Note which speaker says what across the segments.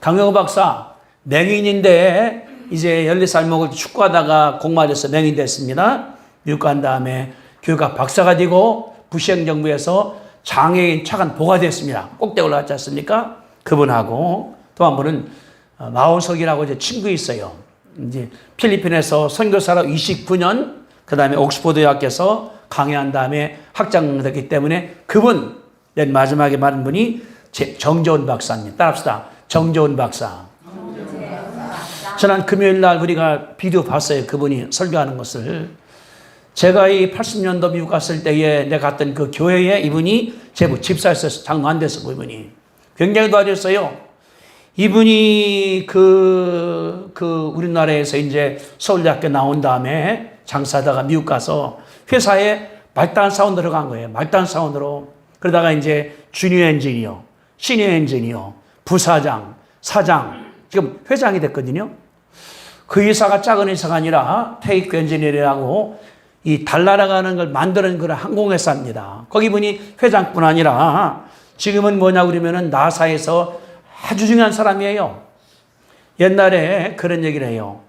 Speaker 1: 강영호 박사, 맹인인데 이제 14살 먹을 때 축구하다가 공 맞아서 맹인 됐습니다. 미국 간 다음에 교육학 박사가 되고 부시행정부에서 장애인 차관 보가 됐습니다. 꼭대기 올라갔지 않습니까? 그분하고 또 한 분은 마오석이라고 이제 친구 있어요. 이제 필리핀에서 선교사로 29년, 그 다음에 옥스퍼드 대학에서 강의한 다음에 학장 됐기 때문에 그분, 맨 마지막에 말한 분이 정재훈 박사입니다. 따라합시다. 정재훈 박사. 지난 금요일 날 우리가 비디오 봤어요. 그분이 설교하는 것을. 제가 이 80년도 미국 갔을 때에 내가 갔던 그 교회에 이분이 제부 집사였어요. 장로 안 됐어, 그분이. 굉장히 도와줬어요. 이분이 우리나라에서 이제 서울대학교 나온 다음에 장사하다가 미국 가서 회사에 말단 사원으로 간 거예요. 말단 사원으로. 그러다가 이제 주니어 엔지니어, 시니어 엔지니어, 부사장, 사장, 지금 회장이 됐거든요. 그 회사가 작은 회사가 아니라 테이크 엔지니어라고 이 달 날아가는 걸 만드는 그런 항공회사입니다. 거기 분이 회장뿐 아니라 지금은 뭐냐 그러면은 나사에서 아주 중요한 사람이에요. 옛날에 그런 얘기를 해요.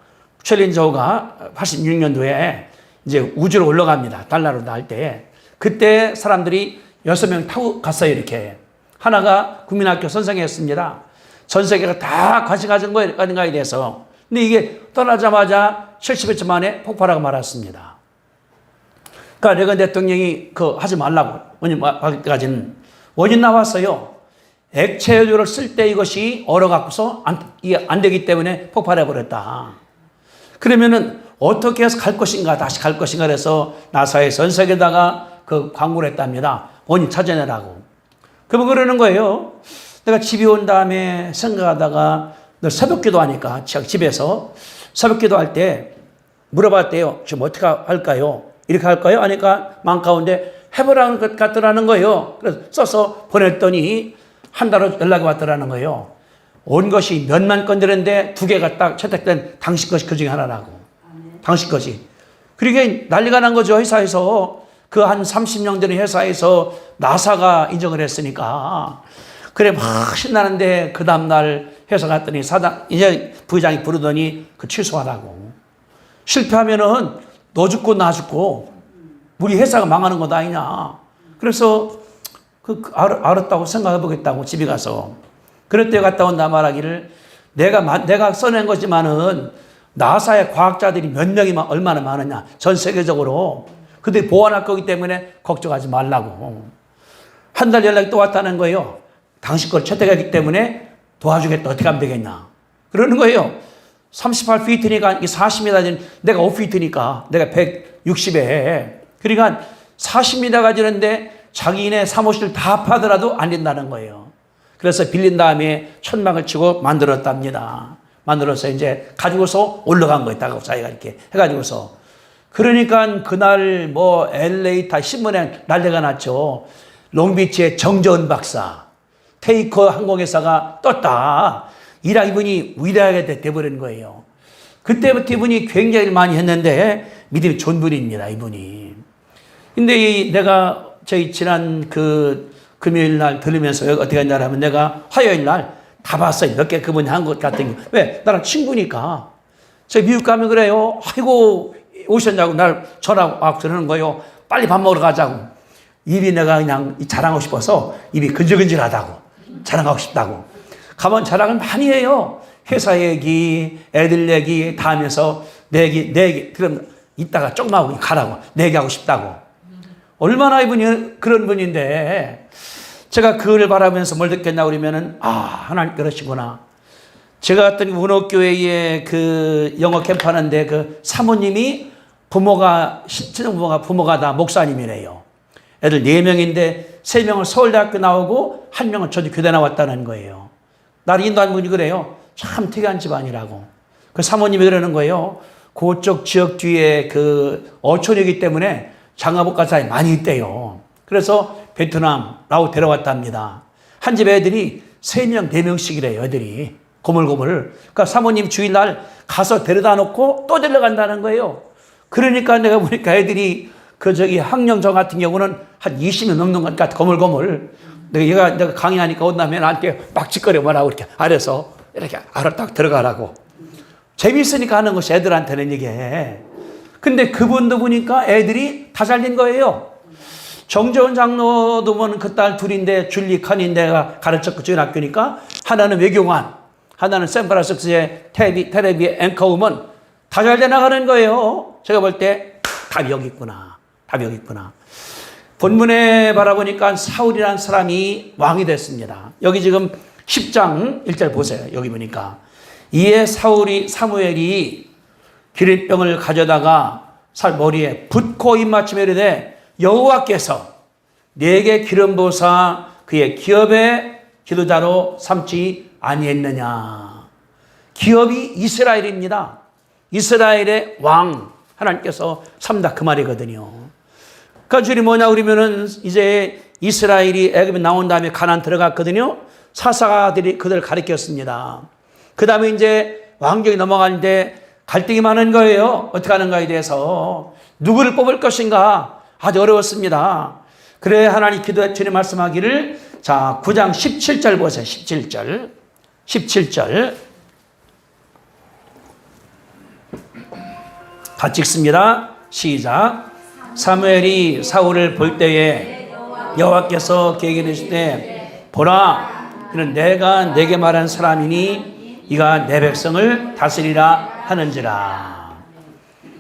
Speaker 1: 챌린저가 86년도에 이제 우주로 올라갑니다. 달나라로 날 때. 그때 사람들이 6명 타고 갔어요, 이렇게. 하나가 국민학교 선생이었습니다. 전 세계가 다 관심 가진 거에 대해서. 근데 이게 떠나자마자 70여 초 만에 폭발하고 말았습니다. 그러니까 레건 대통령이 하지 말라고. 원인 받을 때까지는. 원인 나왔어요. 액체유를 쓸 때 이것이 얼어갖고서 이게 안 되기 때문에 폭발해버렸다. 그러면은 어떻게 해서 갈 것인가, 다시 갈 것인가 해서 나사의 전 세계에다가 그 광고를 했답니다. 원인 찾아내라고. 그분 그러는 거예요. 내가 집에 온 다음에 생각하다가 늘 새벽 기도 하니까 집에서 새벽 기도 할 때 물어봤대요. 지금 어떻게 할까요? 이렇게 할까요? 하니까 마음 가운데 해보라는 것 같더라는 거예요. 그래서 써서 보냈더니 한 달 후 연락이 왔더라는 거예요. 온 것이 몇만 건 되는데 2개가 딱 채택된 당신 것이 그 중에 하나라고. 당신 것이. 그러니까 난리가 난 거죠. 회사에서. 그 한 30년 되는 회사에서 나사가 인정을 했으니까. 그래 막 신나는데 그 다음날 회사 갔더니 이제 부회장이 부르더니 그 취소하라고. 실패하면은 너 죽고 나 죽고 우리 회사가 망하는 것 아니냐. 그래서 알았다고 생각해 보겠다고 집에 가서. 그럴 때 갔다 온다 말하기를 내가 써낸 거지만은 나사의 과학자들이 몇 명이 얼마나 많으냐. 전 세계적으로. 근데 보완할 거기 때문에 걱정하지 말라고. 한 달 연락이 또 왔다는 거예요. 당신 걸 채택하기 때문에 도와주겠다. 어떻게 하면 되겠나. 그러는 거예요. 38피트니까 40m, 내가 5피트니까 내가 160에. 그러니까 40m 가지는데 자기네 사무실 다 파더라도 안 된다는 거예요. 그래서 빌린 다음에 천막을 치고 만들었답니다. 만들어서 이제 가지고서 올라간 거였다고 자기가 이렇게 해가지고서. 그러니까 그날 뭐 LA 다 신문에 난리가 났죠. 롱비치의 정재훈 박사, 테이커 항공회사가 떴다. 이분이 위대하게 돼버린 거예요. 그때부터 이분이 굉장히 많이 했는데 믿음이 좋은 분입니다, 이분이. 근데 내가 저희 지난 금요일 날 들으면서 어떻게 했냐면 내가 화요일 날 다 봤어요. 몇 개 그분이 한 것 같은 거. 왜? 나랑 친구니까. 저 미국 가면 그래요. 아이고, 오셨냐고 날 전화하고 그러는 거예요. 빨리 밥 먹으러 가자고. 입이 내가 그냥 자랑하고 싶어서 입이 근질근질하다고. 자랑하고 싶다고. 가면 자랑을 많이 해요. 회사 얘기, 애들 얘기 다 하면서 내 얘기. 그럼 이따가 조금만 하고 가라고. 내 얘기하고 싶다고. 얼마나 이분이 그런 분인데 제가 그걸 바라면서 뭘 느꼈냐 그러면은 하나님 그러시구나. 제가 갔던 운옥교회에 영어 캠프 하는데 그 사모님이 부모가 다 목사님이래요. 애들 4명인데 3명은 서울대학교 나오고 1명은 저도 교대 나왔다는 거예요. 나를 인도한 분이 그래요. 참 특이한 집안이라고. 그 사모님이 그러는 거예요. 그쪽 지역 뒤에 어촌이기 때문에 장가복가사에 많이 있대요. 그래서 베트남, 라오 데려왔답니다. 한 집 애들이 3명, 4명씩이래요, 애들이. 고물고물. 그러니까 사모님 주일날 가서 데려다 놓고 또 데려간다는 거예요. 그러니까 내가 보니까 애들이 학령저 같은 경우는 한 20명 넘는 것 같아, 고물고물. 내가 강의하니까 온다면 나한테 막 짓거려 뭐라고 이렇게 아래서 이렇게 알아 딱 들어가라고. 재밌으니까 하는 것이 애들한테는 이게. 근데 그분도 보니까 애들이 다 잘린 거예요. 정재원 장로도 보면 그 딸 둘인데 줄리 칸인데가 가르쳤고 저희 학교니까 하나는 외교관, 하나는 샌프란시스코의 텔레비 앵커우먼 다 잘 돼 나가는 거예요. 제가 볼 때 답이 여기 있구나. 답이 여기 있구나. 본문에 바라보니까 사울이라는 사람이 왕이 됐습니다. 여기 지금 10장 1절 보세요. 여기 보니까 이에 사무엘이 기름병을 가져다가 머리에 붓고 입맞춤에 이르되 여호와께서 내게 기름 부으사 그의 기업의 지도자로 삼지 아니했느냐. 기업이 이스라엘입니다. 이스라엘의 왕 하나님께서 삼다 그 말이거든요. 그 줄이 뭐냐 그러면은 이제 이스라엘이 애굽에 나온 다음에 가나안 들어갔거든요. 사사들이 그들을 가르쳤습니다. 그 다음에 이제 왕정이 넘어가는데 갈등이 많은 거예요. 어떻게 하는가에 대해서 누구를 뽑을 것인가 아주 어려웠습니다. 그래 하나님 기도해 주님 말씀하기를 자 9장 17절 보세요. 17절 같이 읽습니다. 시작. 사무엘이 사울을 볼 때에 여호와께서 그에게 이르시되 보라 그는 내가 내게 말한 사람이니 이가 내 백성을 다스리라 하는지라.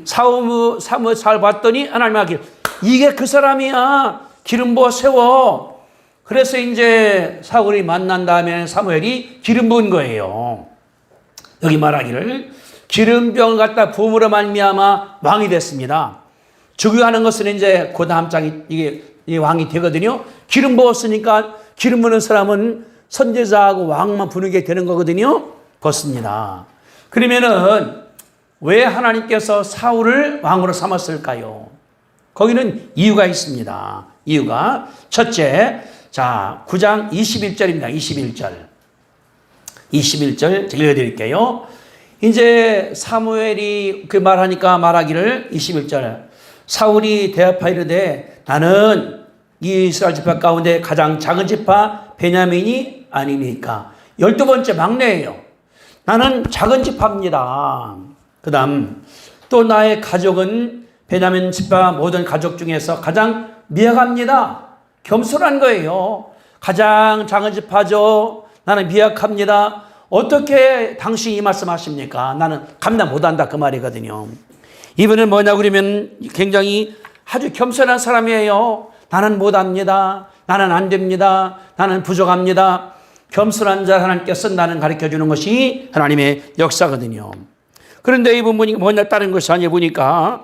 Speaker 1: 사무엘 봤더니 하나님 하길 이게 그 사람이야. 기름 부어 세워. 그래서 이제 사울이 만난 다음에 사무엘이 기름 부은 거예요. 여기 말하기를 기름병을 갖다 부음으로 말미암아 왕이 됐습니다. 즉위하는 것은 이제 그 다음 장이 이게 왕이 되거든요. 기름 부었으니까 기름 부는 사람은 선지자하고 왕만 부르게 되는 거거든요. 그렇습니다. 그러면은 왜 하나님께서 사울을 왕으로 삼았을까요? 거기는 이유가 있습니다. 이유가 첫째, 자 9장 21절입니다. 21절 읽어드릴게요. 이제 사무엘이 그 말하니까 말하기를 21절 사울이 대답하여 이르되 나는 이 이스라엘 지파 가운데 가장 작은 지파 베냐민이 아닙니까? 12번째 막내예요. 나는 작은 지파입니다. 그 다음 또 나의 가족은 베냐민 지파 모든 가족 중에서 가장 미약합니다. 겸손한 거예요. 가장 작은 지파죠. 나는 미약합니다. 어떻게 당신이 이 말씀하십니까? 나는 감당 못한다 그 말이거든요. 이분은 뭐냐 그러면 굉장히 아주 겸손한 사람이에요. 나는 못합니다. 나는 안 됩니다. 나는 부족합니다. 겸손한 자 하나님께서 나는 가르쳐주는 것이 하나님의 역사거든요. 그런데 이분 뭐냐 다른 것이 아니라 보니까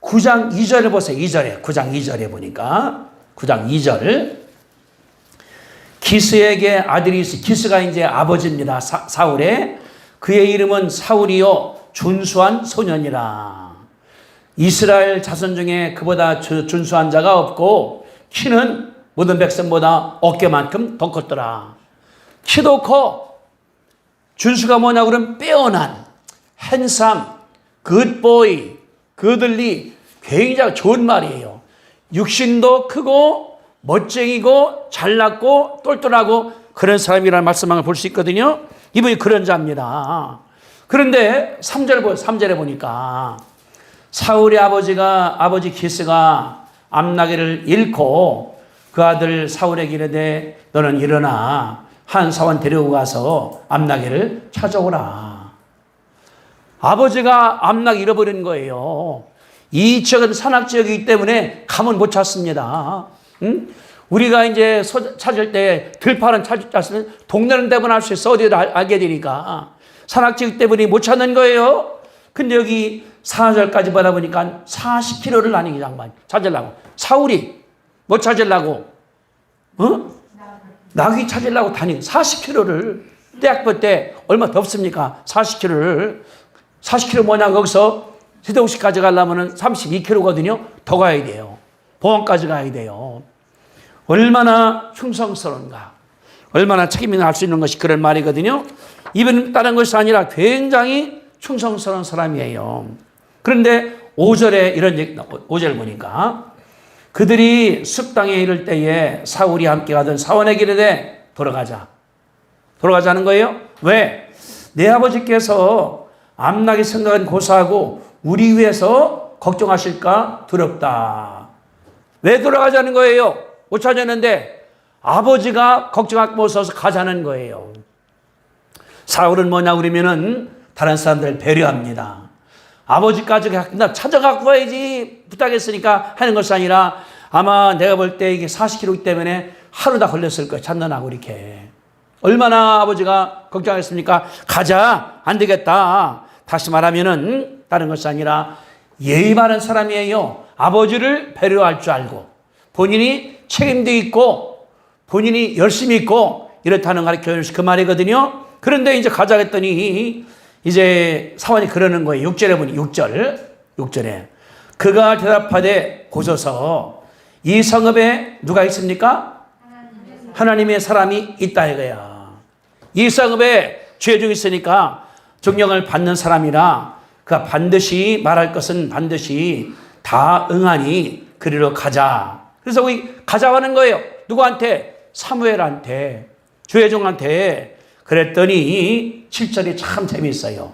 Speaker 1: 9장 2절을 보세요. 2절에 9장 2절에 보니까 9장 2절 기스에게 아들이 있어. 기스가 이제 아버지입니다. 사울의 그의 이름은 사울이요 준수한 소년이라. 이스라엘 자손 중에 그보다 준수한 자가 없고 키는 모든 백성보다 어깨만큼 더 컸더라. 키도 커. 준수가 뭐냐 그러면 빼어난 핸섬 굿보이 그들이 굉장히 좋은 말이에요. 육신도 크고 멋쟁이고 잘났고 똘똘하고 그런 사람이라는 말씀을 볼 수 있거든요. 이분이 그런 자입니다. 그런데 3절에 보니까 사울의 아버지 기스가 암나기를 잃고 그 아들 사울에게 이르되 너는 일어나 한 사원 데리고 가서 암나기를 찾아오라. 아버지가 암나기 잃어버린 거예요. 이 지역은 산악지역이기 때문에 가면 못 찾습니다. 응? 우리가 이제 찾을 때 들판은 찾으면 동네는 대부분 알 수 있어. 어디를 알게 되니까. 산악지역 때문에 못 찾는 거예요. 근데 여기 4절까지 보다 보니까 40km를 나뉘기 장만 찾으려고. 사울이 뭐 찾으려고? 나귀 찾으려고 40km를 대학교 때 얼마 더 없습니까? 40km 뭐냐 거기서 세동시까지 가려면 32km거든요. 더 가야 돼요. 봉안까지 가야 돼요. 얼마나 충성스러운가. 얼마나 책임이 날 수 있는 것이 그런 말이거든요. 이분은 다른 것이 아니라 굉장히 충성스러운 사람이에요. 그런데 5절에 이런 얘기, 5절 보니까 그들이 숲땅에 이를 때에 사울이 함께 가던 사원에게 이르되 돌아가자는 거예요. 왜? 내 아버지께서 암나기 생각은 고사하고 우리 위해서 걱정하실까 두렵다. 왜 돌아가자는 거예요? 못 찾았는데 아버지가 걱정하고 못서서 가자는 거예요. 사울은 뭐냐 그러면은 다른 사람들을 배려합니다. 아버지까지 나 찾아갖고 와야지 부탁했으니까 하는 것이 아니라 아마 내가 볼 때 이게 40km 때문에 하루 다 걸렸을 거예요. 찾느라고 이렇게. 얼마나 아버지가 걱정하겠습니까? 가자. 안 되겠다. 다시 말하면은 다른 것이 아니라 예의 바른 사람이에요. 아버지를 배려할 줄 알고 본인이 책임도 있고 본인이 열심히 있고 이렇다는 가르쳐주는 그 말이거든요. 그런데 이제 가자 했더니 이제 사원이 그러는 거예요. 6절에 보니 6절에 그가 대답하되 고소서 이 성읍에 누가 있습니까? 하나님의 사람이 있다 이거야. 이 성읍에 죄중이 있으니까 정령을 받는 사람이라 그가 반드시 말할 것은 반드시 다 응하니 그리로 가자. 그래서 우리 가자 하는 거예요. 누구한테? 사무엘한테, 주혜종한테. 그랬더니 7절이 참 재미있어요.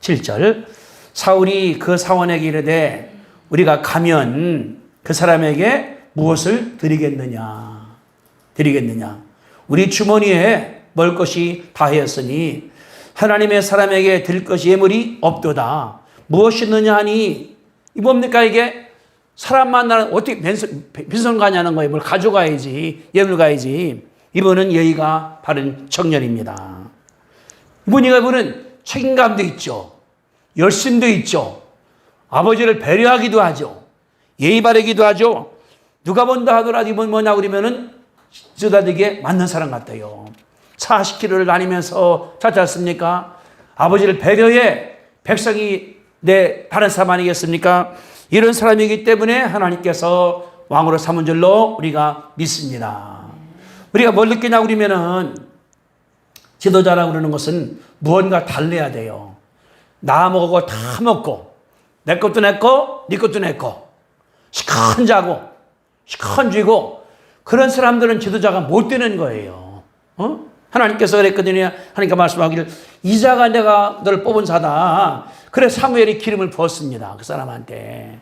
Speaker 1: 7절 사울이 그 사원에게 이르되 우리가 가면 그 사람에게 무엇을 드리겠느냐. 우리 주머니에 먹을 것이 다하였으니 하나님의 사람에게 드릴 것이 예물이 없도다. 무엇이 있느냐 하니 이 뭡니까 이게? 사람 만나는 어떻게 빈손 가냐는 거예요. 뭘 가져가야지. 예물 가야지. 이분은 예의가 바른 청년입니다. 이분은 책임감도 있죠. 열심도 있죠. 아버지를 배려하기도 하죠. 예의 바르기도 하죠. 누가 본다 하더라도 이분 뭐냐 그러면은 쓰다되게 맞는 사람 같아요. 40km를 다니면서 찾지 않습니까? 아버지를 배려해 백성이 내 다른 사람 아니겠습니까? 이런 사람이기 때문에 하나님께서 왕으로 삼은 줄로 우리가 믿습니다. 우리가 뭘 느끼냐 그러면은 지도자라고 그러는 것은 무언가 달래야 돼요. 나 먹고 다 먹고 내 것도 내 거, 네 것도 내 거. 시큰 자고 시큰 쥐고 그런 사람들은 지도자가 못 되는 거예요. 하나님께서 그랬거든요. 하나님께 말씀하기를 이자가 내가 너를 뽑은 자다. 그래 사무엘이 기름을 부었습니다. 그 사람한테.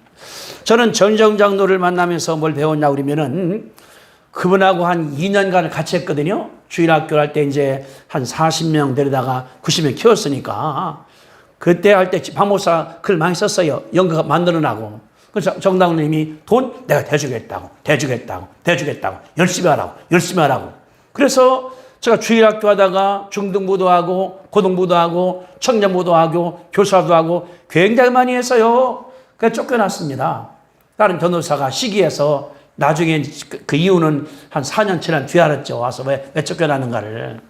Speaker 1: 저는 전정장로를 만나면서 뭘 배웠냐 그러면은 그분하고 한 2년간을 같이 했거든요. 주일학교 할 때 이제 한 40명 데려다가 90명 키웠으니까 그때 할 때 박목사 글 많이 썼어요. 연극 만들어나고. 그래서 정당님이 돈 내가 대주겠다고 열심히 하라고. 그래서 제가 주일학교 하다가 중등부도 하고 고등부도 하고 청년부도 하고 교사도 하고 굉장히 많이 했어요. 그래서 쫓겨났습니다. 다른 변호사가 시기해서 나중에 그 이유는 한 4년 지난 뒤에 알았죠. 와서 왜 쫓겨나는가를.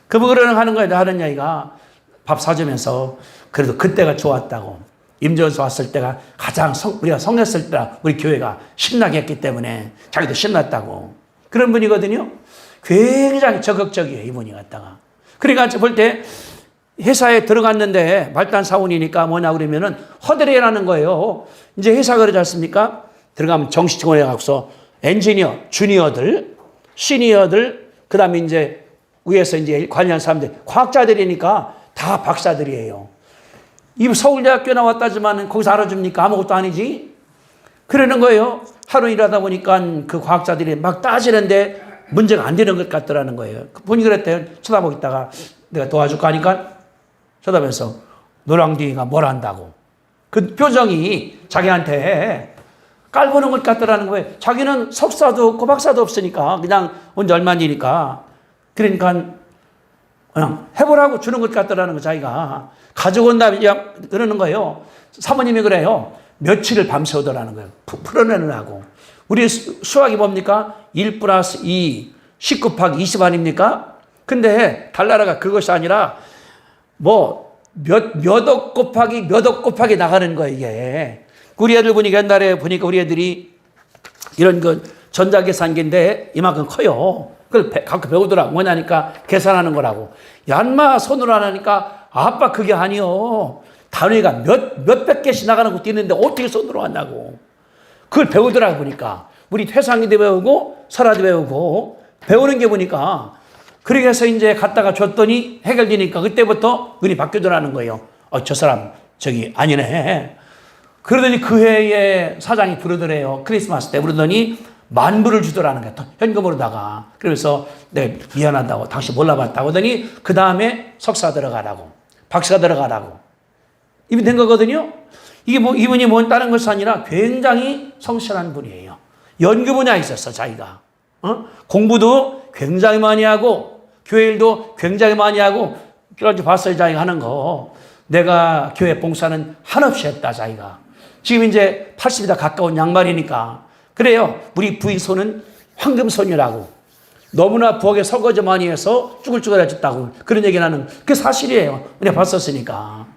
Speaker 1: 그분은 하는 거예요. 하는 얘기가 밥 사주면서 그래도 그때가 좋았다고. 임전서 왔을 때가 가장 우리가 성했을 때라 우리 교회가 신나게 했기 때문에 자기도 신났다고. 그런 분이거든요. 굉장히 적극적이에요. 이분이 갖다가. 그러니까 볼 때 회사에 들어갔는데 말단 사원이니까 뭐냐 그러면은 허드레라는 거예요. 이제 회사 그러지 않습니까? 들어가면 정식 직원에 가서 엔지니어, 주니어들, 시니어들, 그 다음에 이제 위에서 이제 관리하는 사람들, 과학자들이니까 다 박사들이에요. 이 서울대학교 나왔다지만 거기서 알아줍니까? 아무것도 아니지. 그러는 거예요. 하루 일하다 보니까 그 과학자들이 막 따지는데 문제가 안 되는 것 같더라는 거예요. 본인이 그랬대요. 쳐다보고 있다가 내가 도와줄까 하니까 쳐다보면서 노랑둥이가 뭘 한다고. 그 표정이 자기한테 깔보는 것 같더라는 거예요. 자기는 석사도 없고 박사도 없으니까 그냥 언제 얼마니까. 그러니까 그냥 해보라고 주는 것 같더라는 거 자기가. 가져온다 그러는 거예요. 사모님이 그래요. 며칠을 밤새우더라는 거예요. 풀어내느라고. 우리 수학이 뭡니까? 1 플러스 2, 10 곱하기 20 아닙니까? 근데 달나라가 그것이 아니라 뭐 몇억 곱하기 나가는 거예요, 이게. 우리 애들 보니까 옛날에 보니까 우리 애들이 이런 그 전자계산기인데 이만큼 커요. 그걸 갖고 배우더라고. 뭐냐니까 계산하는 거라고. 야, 인마 손으로 안 하니까 아빠 그게 아니요. 단위가 몇백 개씩 나가는 것도 있는데 어떻게 손으로 한다고. 그걸 배우더라고 보니까. 우리 태상이도 배우고 설화도 배우고 배우는 게 보니까 그렇게 해서 이제 갖다가 줬더니 해결되니까 그때부터 눈이 바뀌더라는 거예요. 저 사람 저기 아니네. 그러더니 그 해에 사장이 부르더래요. 크리스마스 때 부르더니 10,000불을 주더라는 거야. 현금으로다가. 그래서 내가 미안하다고 당신 몰라봤다고 하더니 그 다음에 석사 들어가라고 박사 들어가라고 이미 된 거거든요. 이게 뭐 이분이 뭔 다른 것이 아니라 굉장히 성실한 분이에요. 연구 분야에 있었어 자기가. 공부도 굉장히 많이 하고 교회 일도 굉장히 많이 하고 그런지 봤어요 자기가 하는 거. 내가 교회 봉사는 한없이 했다 자기가. 지금 이제 80이 다 가까운 양말이니까. 그래요. 우리 부인 손은 황금손이라고. 너무나 부엌에 설거지 많이 해서 쭈글쭈글해졌다고 그런 얘기를 하는 그게 사실이에요. 우리가 봤었으니까.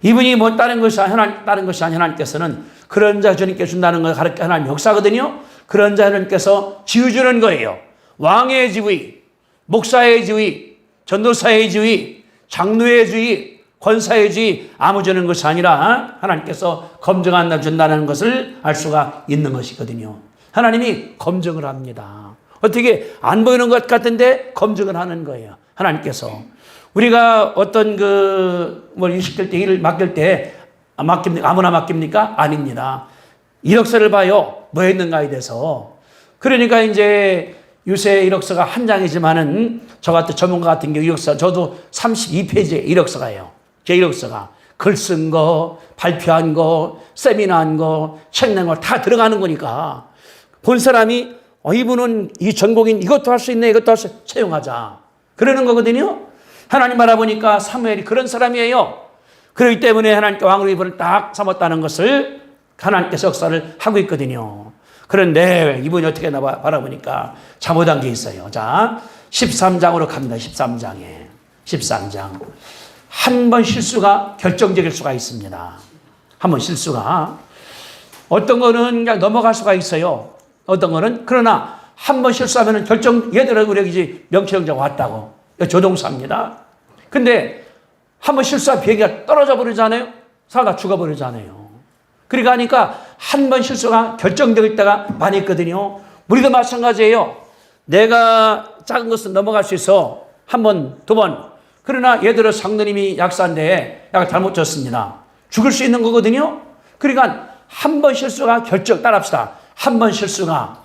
Speaker 1: 이분이 뭐 다른 것이 아니라 하나님께서는 그런 자 주님께 준다는 걸 가르쳐 하나님 역사거든요. 그런 자 하나님께서 지어주는 거예요. 왕의 지위, 목사의 지위, 전도사의 지위, 장로의 지위, 권사의 지위 아무 주는 것이 아니라 하나님께서 검증한다 준다는 것을 알 수가 있는 것이거든요. 하나님이 검증을 합니다. 어떻게 안 보이는 것 같은데 검증을 하는 거예요. 하나님께서. 우리가 어떤 뭘 일시킬 때 일을 맡길 때 맡깁니까? 아무나 맡깁니까? 아닙니다. 이력서를 봐요. 뭐 했는가에 대해서. 그러니까 이제 요새 이력서가 한 장이지만은 저 같은 전문가 같은 경우 이력서 저도 32페이지의 이력서가요. 제 이력서가 글 쓴 거, 발표한 거, 세미나한 거, 책 낸 거 다 들어가는 거니까 본 사람이 이분은 이 전공인 이것도 할 수 있네, 이것도 할 수 채용하자. 그러는 거거든요. 하나님 알아보니까 사무엘이 그런 사람이에요. 그렇기 때문에 하나님께 왕으로 이분을 딱 삼았다는 것을 하나님께서 역사를 하고 있거든요. 그런데 이분이 어떻게 바라보니까 잘못한 게 있어요. 자, 13장으로 갑니다. 13장에. 13장. 한 번 실수가 결정적일 수가 있습니다. 한 번 실수가. 어떤 거는 그냥 넘어갈 수가 있어요. 어떤 거는. 그러나 한 번 실수하면 얘들은 우리 이제 명령자가 왔다고. 조동사입니다. 근데 한 번 실수한 비행기가 떨어져 버리잖아요. 사가 죽어버리잖아요. 그러니까 하니까 한 번 실수가 결정적일 때가 많이 있거든요. 우리도 마찬가지예요. 내가 작은 것은 넘어갈 수 있어. 한 번, 두 번. 그러나 얘들은 장로님이 약사인데 약을 잘못 줬습니다. 죽을 수 있는 거거든요. 그러니까 한 번 실수가 따라합시다. 한 번 실수가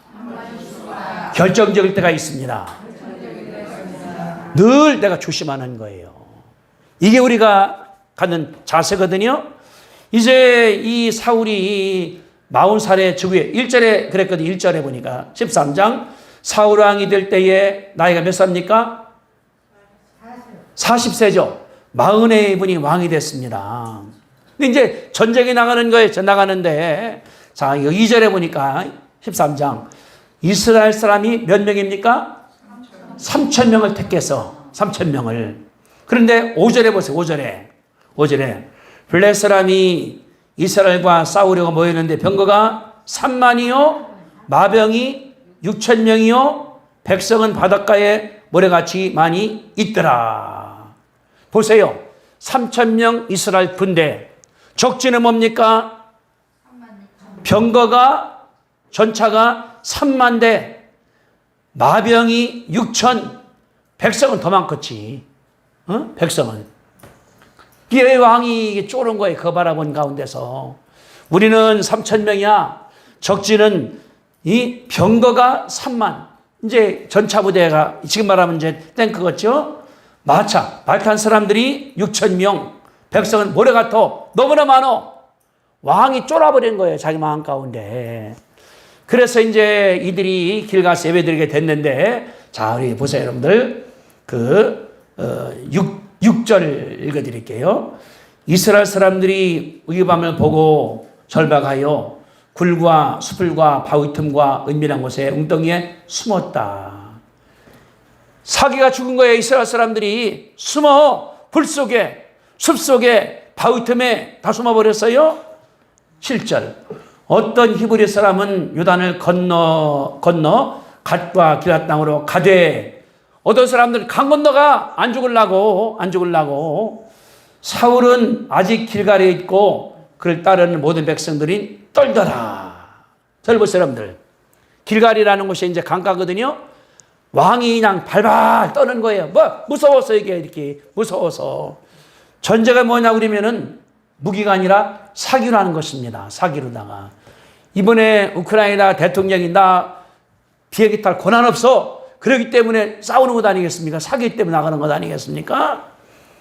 Speaker 1: 결정적일 때가 있습니다. 늘 내가 조심하는 거예요. 이게 우리가 갖는 자세거든요. 이제 이 사울이 40살의 즉위에 1절에 그랬거든요. 1절에 보니까 13장 사울 왕이 될 때에 나이가 몇 살입니까? 40세죠. 40분이 왕이 됐습니다. 근데 이제 전쟁에 나가는 거예요. 나가는데 자, 이거 2절에 보니까 13장 이스라엘 사람이 몇 명입니까? 3,000명을 택해서 3,000명을. 그런데 5절에 보세요. 5절에 블레 사람이 이스라엘과 싸우려고 모였는데 병거가 30,000이요 마병이 6,000명이요 백성은 바닷가에 모래같이 많이 있더라. 보세요. 3,000명 이스라엘 군대. 적지는 뭡니까? 병거가 전차가 30,000대 마병이 6,000 백성은 더 많겠지. 백성은. 이게 왕이 쫄은 거예요. 그 바라본 가운데서. 우리는 3,000명이야. 적지는 이 병거가 30,000. 이제 전차 부대가 지금 말하면 이제 탱크겠죠. 마차, 말 탄 사람들이 6,000명. 백성은 모래 같아. 너무나 많어. 왕이 쫄아버린 거예요. 자기 마음 가운데. 그래서 이제 이들이 길 가서 예배드리게 됐는데, 자, 우리 보세요, 여러분들. 6절 읽어드릴게요. 이스라엘 사람들이 의밤을 보고 절박하여 굴과 수풀과 바위 틈과 은밀한 곳에 웅덩이에 숨었다. 사기가 죽은 거예요. 이스라엘 사람들이 숨어 불 속에 숲 속에 바위 틈에 다 숨어버렸어요. 7절 어떤 히브리 사람은 요단을 건너 갓과 기럇 땅으로 가되 어떤 사람들은 강 건너가 안 죽으려고 사울은 아직 길갈에 있고 그를 따르는 모든 백성들이 떨더라. 잘 보세요, 여러분들. 길갈이라는 곳이 이제 강가거든요. 왕이 그냥 발발 떠는 거예요. 뭐 무서워서 이게 이렇게 무서워서. 전제가 뭐냐 그러면은 무기가 아니라 사기로 하는 것입니다. 사기로다가 이번에 우크라이나 대통령이 나 비행기 탈 권한 없어. 그렇기 때문에 싸우는 것 아니겠습니까? 사기 때문에 나가는 것 아니겠습니까?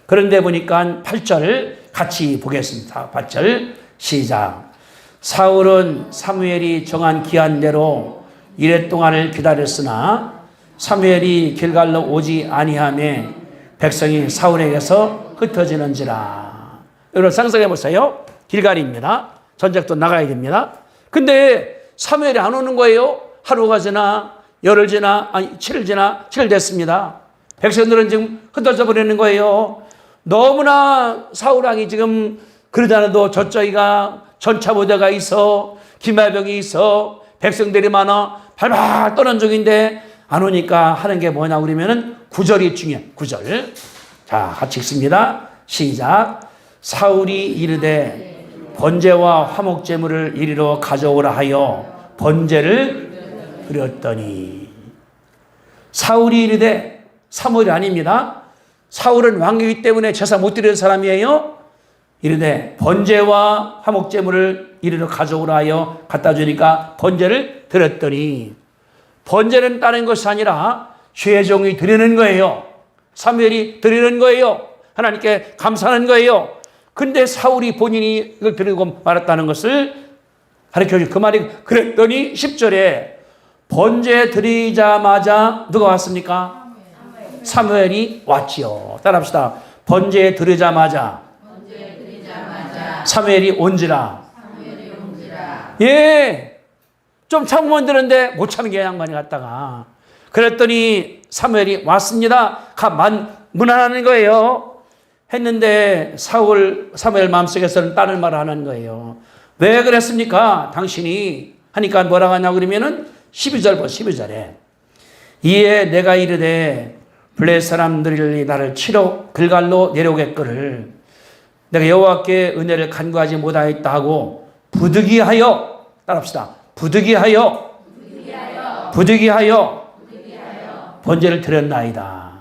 Speaker 1: 그런데 보니까 8절 같이 보겠습니다. 8절 시작. 사울은 사무엘이 정한 기한대로 이레 동안을 기다렸으나 사무엘이 길갈로 오지 아니하매 백성이 사울에게서 흩어지는지라. 여러분 상상해 보세요. 길갈입니다. 전쟁도 나가야 됩니다. 근데 사무엘이 안 오는 거예요. 하루가 지나 열흘 지나 아니 7일 지나 7일 됐습니다. 백성들은 지금 흩어져 버리는 거예요. 너무나 사울왕이 지금 그러지 않아도 저쪽이가 전차부대가 있어 기마병이 있어 백성들이 많아 발발 떠는 중인데 안 오니까 하는 게 뭐냐 그러면은 9절이 중요해요. 9절. 자, 같이 읽습니다. 시작. 사울이 이르되 번제와 화목제물을 이리로 가져오라 하여 번제를 드렸더니 사울이 이르되 사무엘이 아닙니다. 사울은 왕이기 때문에 제사 못 드리는 사람이에요. 이르되 번제와 화목제물을 이리로 가져오라 하여 갖다 주니까 번제를 드렸더니 번제는 다른 것이 아니라 죄종이 드리는 거예요. 사무엘이 드리는 거예요. 하나님께 감사하는 거예요. 근데 사울이 본인이 이걸 드리고 말았다는 것을 가르쳐주고 그 말이 그랬더니 10절에 번제 드리자마자 누가 왔습니까? 사무엘이 왔지요. 따라합시다. 번제 드리자마자 사무엘이 온지라. 예. 좀 참으면 되는데 못 참게 양반이 갔다가 그랬더니 사무엘이 왔습니다. 무난하는 거예요. 했는데 사무엘 마음속에서는 다른 말을 하는 거예요. 왜 그랬습니까? 당신이 하니까 뭐라고 하냐고 그러면은 12절 12절에 이에 내가 이르되 블레 사람들이 나를 치러 길갈로 내려오겠거를 내가 여호와께 은혜를 간구하지 못하였다 하고 부득이하여 따라합시다. 부득이하여 번제를 드렸나이다.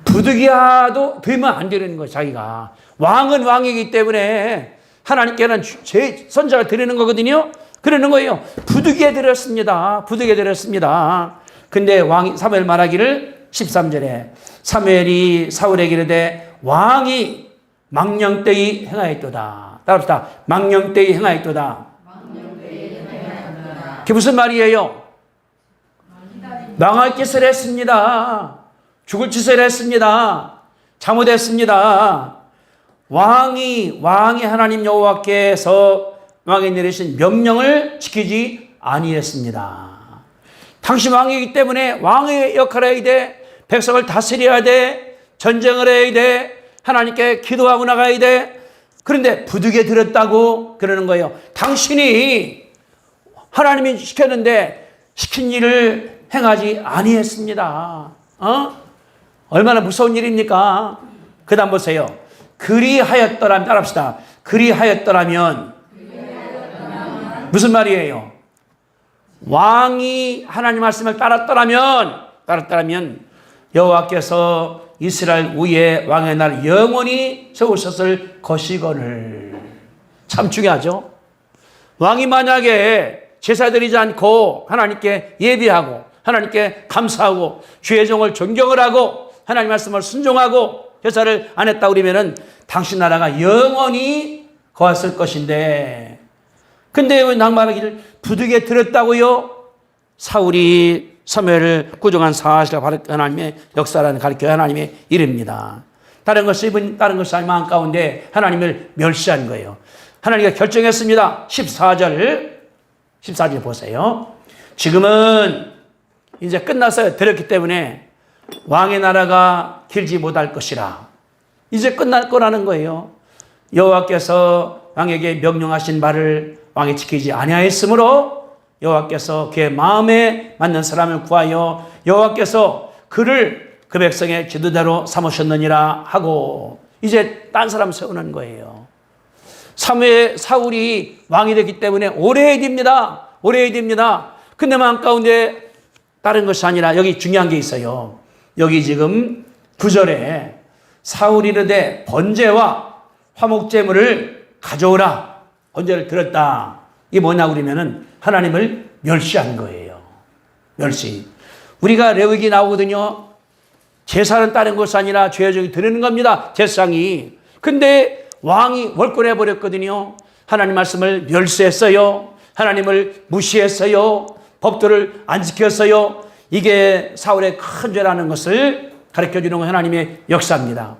Speaker 1: 부득이하도 되면 안 되는 거예요. 자기가 왕은 왕이기 때문에 하나님께는 제 선자가 드리는 거거든요. 그러는 거예요. 부득이해 드렸습니다. 부득이해 드렸습니다. 근데 사무엘 말하기를 13절에 사무엘이 사울에게 이르되 왕이 망령되이 행하였도다. 따라합시다. 망령되이 행하였도다. 그게 무슨 말이에요? 망할 짓을 했습니다. 죽을 짓을 했습니다. 잘못했습니다. 왕이 하나님 여호와께서 왕에 내리신 명령을 지키지 아니했습니다. 당신 왕이기 때문에 왕의 역할을 해야 돼. 백성을 다스려야 돼. 전쟁을 해야 돼. 하나님께 기도하고 나가야 돼. 그런데 부득이해 드렸다고 그러는 거예요. 당신이 하나님이 시켰는데 시킨 일을 행하지 아니했습니다. 얼마나 무서운 일입니까? 그 다음 보세요. 그리하였더라면 따라합시다. 그리하였더라면 무슨 말이에요? 왕이 하나님 말씀을 따랐더라면 여호와께서 이스라엘 위에 왕의 날 영원히 세우셨을 것이거늘. 참 중요하죠. 왕이 만약에 제사 드리지 않고 하나님께 예비하고 하나님께 감사하고 주의 종을 존경을 하고 하나님 말씀을 순종하고 제사를 안 했다 그러면은 당신 나라가 영원히 거했을 것인데, 근데 왜 낭만하기를 부득이해 드렸다고요? 사울이 사무엘을 꾸중한 사실을 하나님의 역사라는 가르쳐 하나님의 일입니다. 다른 것이 마음 가운데 하나님을 멸시한 거예요. 하나님이 결정했습니다. 14절 보세요. 지금은 이제 끝났어요. 드렸기 때문에 왕의 나라가 길지 못할 것이라. 이제 끝날 거라는 거예요. 여호와께서 왕에게 명령하신 말을 왕이 지키지 아니하였으므로 여호와께서 그의 마음에 맞는 사람을 구하여 여호와께서 그를 그 백성의 지도자로 삼으셨느니라 하고 이제 딴 사람 세우는 거예요. 사울이 왕이 되기 때문에 오래 해야 됩니다. 근데 마음 가운데 다른 것이 아니라 여기 중요한 게 있어요. 여기 지금 9절에 사울이 이르되 번제와 화목제물을 가져오라. 번제를 드렸다. 이게 뭐냐 그러면은 하나님을 멸시한 거예요. 멸시. 우리가 레위기 나오거든요. 제사는 다른 것이 아니라 죄적이 드리는 겁니다. 제사장이. 근데 왕이 월권해 버렸거든요. 하나님 말씀을 멸시했어요. 하나님을 무시했어요. 법도를 안 지켰어요. 이게 사울의 큰 죄라는 것을 가르쳐주는 건 하나님의 역사입니다.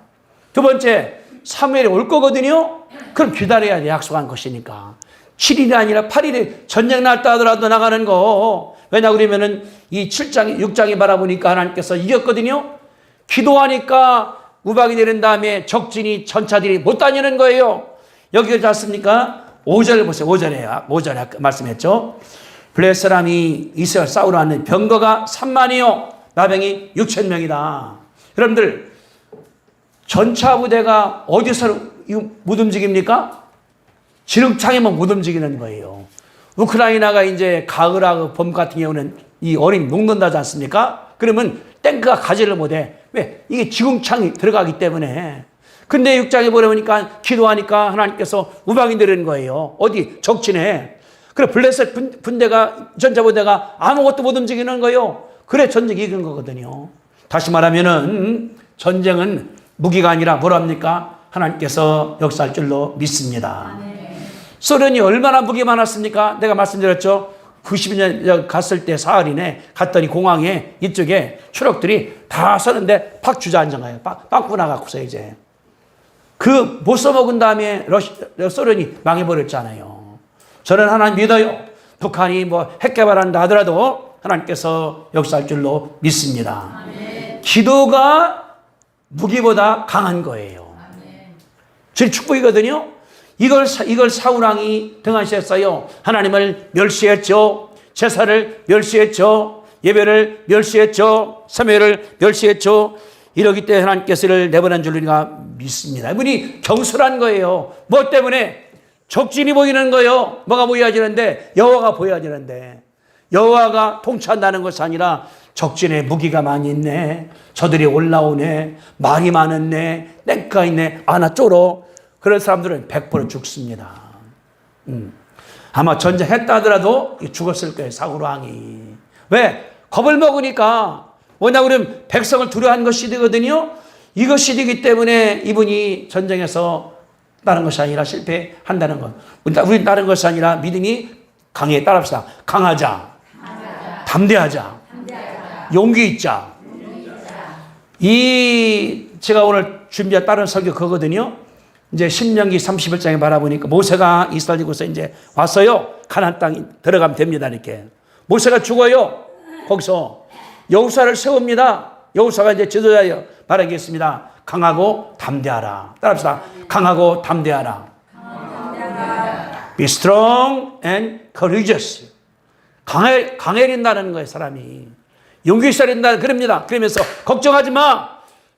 Speaker 1: 두 번째, 사무엘이 올 거거든요. 그럼 기다려야 돼. 약속한 것이니까. 7일이 아니라 8일에 전쟁 났다 하더라도 나가는 거. 왜냐 그러면은 이 7장, 6장이 바라보니까 하나님께서 이겼거든요. 기도하니까 우박이 내린 다음에 적진이 전차들이 못 다니는 거예요. 여기가 잤습니까? 5절 보세요. 5절에 말씀했죠. 블레 사람이 이스라엘 싸우러 왔는 병거가 3만이요. 나병이 6,000명이다. 여러분들, 전차 부대가 어디서 못 움직입니까? 진흙창에만 못 움직이는 거예요. 우크라이나가 이제 가을하고 봄 같은 경우는 이 얼음이 녹는다지 않습니까? 그러면 탱크가 가지를 못해. 왜? 이게 지붕창이 들어가기 때문에. 근데 6장에 보니까 기도하니까 하나님께서 우박이 내리는 거예요. 어디? 적진에. 그래, 블레셋 분대가, 전차부대가 아무것도 못 움직이는 거예요. 그래, 전쟁이 이긴 거거든요. 다시 말하면은, 전쟁은 무기가 아니라 뭐랍니까? 하나님께서 역사할 줄로 믿습니다. 소련이 얼마나 무기 많았습니까? 내가 말씀드렸죠. 90년 갔을 때 사흘이네. 갔더니 공항에 이쪽에 추력들이 다 서는데 팍 주저앉아가요. 빵꾸 나갖고서 이제. 그 못 써먹은 다음에 소련이 망해버렸잖아요. 저는 하나님 믿어요. 북한이 뭐 핵 개발한다 하더라도 하나님께서 역사할 줄로 믿습니다. 아멘. 기도가 무기보다 강한 거예요. 제 축복이거든요. 이걸 사울왕이 등한시했어요. 하나님을 멸시했죠. 제사를 멸시했죠. 예배를 멸시했죠. 사무엘을 멸시했죠. 이러기 때문에 하나님께서 이를 내보낸 줄 우리가 믿습니다. 이분이 경솔한 거예요. 뭐 때문에? 적진이 보이는 거예요. 뭐가 보여야 되는데? 여호와가 보여야 되는데. 여호와가 통치한다는 것이 아니라 적진에 무기가 많이 있네. 저들이 올라오네. 말이 많았네. 땡가 있네. 나 쫄어. 그런 사람들은 100% 죽습니다. 아마 전쟁했다 하더라도 죽었을 거예요. 사울왕이. 왜? 겁을 먹으니까. 뭐냐 그러면 백성을 두려워한 것이 되거든요. 이것이 되기 때문에 이분이 전쟁에서 다른 것이 아니라 실패한다는 것. 우리 다른 것이 아니라 믿음이 강해. 따라합시다. 강하자. 담대하자. 용기 있자. 제가 오늘 준비한 다른 설교 그거거든요. 이제 신명기 31장에 바라보니까 모세가 이스라엘 지구에서 이제 왔어요. 가나안 땅에 들어가면 됩니다. 이렇게. 모세가 죽어요. 거기서 여호수아를 세웁니다. 여호수아가 이제 지도자예요. 말하겠습니다. 강하고 담대하라. 따라합시다. 강하고 담대하라. Be strong and courageous. 강해진다는 거예요, 사람이. 용기 있어야 된다. 그럽니다. 그러면서 걱정하지 마.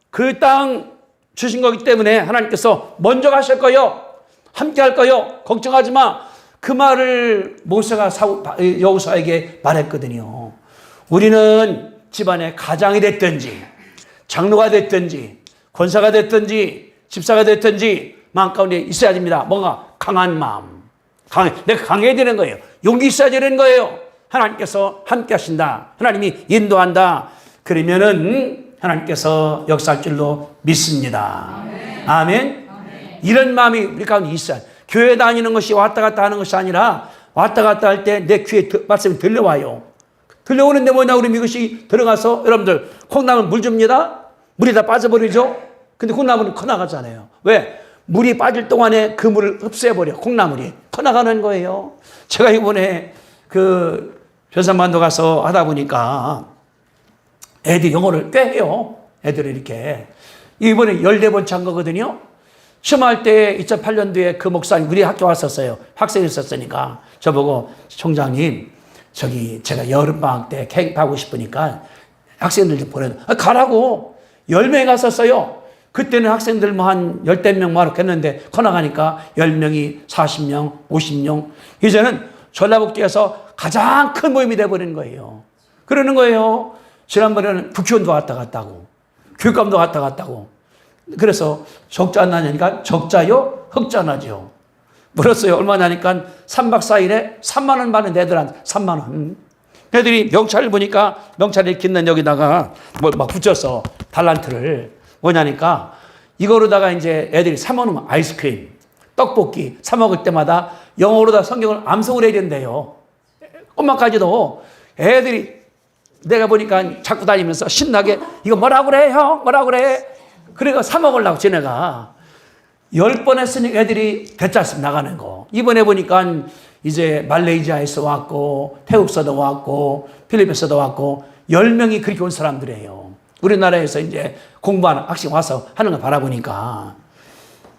Speaker 1: 그 땅 주신 거기 때문에 하나님께서 먼저 가실 거요. 함께 할 거요. 걱정하지 마. 그 말을 모세가 여호수아에게 말했거든요. 우리는 집안의 가장이 됐든지 장로가 됐든지 권사가 됐든지 집사가 됐든지 마음 가운데 있어야 됩니다. 뭔가 강한 마음. 내가 강해야 되는 거예요. 용기 있어야 되는 거예요. 하나님께서 함께 하신다. 하나님이 인도한다. 그러면은 하나님께서 역사할 줄로 믿습니다. 아멘. 이런 마음이 우리 가운데 있어요. 교회 다니는 것이 왔다 갔다 하는 것이 아니라 왔다 갔다 할 때 내 귀에 말씀이 들려와요. 들려오는데 뭐냐 그러면 이것이 들어가서 여러분들 콩나물 물 줍니다. 물이 다 빠져버리죠. 근데 콩나물은 커나가잖아요. 왜? 물이 빠질 동안에 그 물을 흡수해버려. 콩나물이 커나가는 거예요. 제가 이번에 그 변산반도 가서 하다 보니까 애들이 영어를 꽤 해요. 애들이 이렇게. 이번에 14번 찬 거거든요. 시험할 때 2008년도에 그 목사님 우리 학교 왔었어요. 학생이 있었으니까 저보고 총장님 제가 여름방학 때 캠프하고 싶으니까 학생들 좀 가라고 10명이 갔었어요. 그때는 학생들 뭐 한 10명 뭐 이렇게 했는데 커나가니까 10명이 40명, 50명. 이제는 전라북도에서 가장 큰 모임이 돼버린 거예요. 그러는 거예요. 지난번에는 국회의원도 왔다 갔다고, 교육감도 왔다 갔다고. 그래서 적자 안 나니까 적자요? 흑자나죠. 물었어요. 얼마냐니까 3박 4일에 3만 원 받는 애들한테 3만 원. 애들이 명찰을 보니까 명찰을 깃는 여기다가 뭘 막 붙였어. 달란트를. 뭐냐니까 이거로다가 이제 애들이 사 먹으면 아이스크림, 떡볶이 사 먹을 때마다 영어로다 성경을 암송을 해야 된대요. 엄마까지도 애들이 내가 보니까 자꾸 다니면서 신나게 이거 뭐라 그래 형 뭐라 그래 그래가 사 먹으려고 쟤네가 10번 했으니까 애들이 배짜씩 나가는 거. 이번에 보니까 이제 말레이시아에서 왔고 태국서도 왔고 필리핀에서도 왔고 10명이 그렇게 온 사람들이에요. 우리나라에서 이제 공부하는 학생 와서 하는 거 바라보니까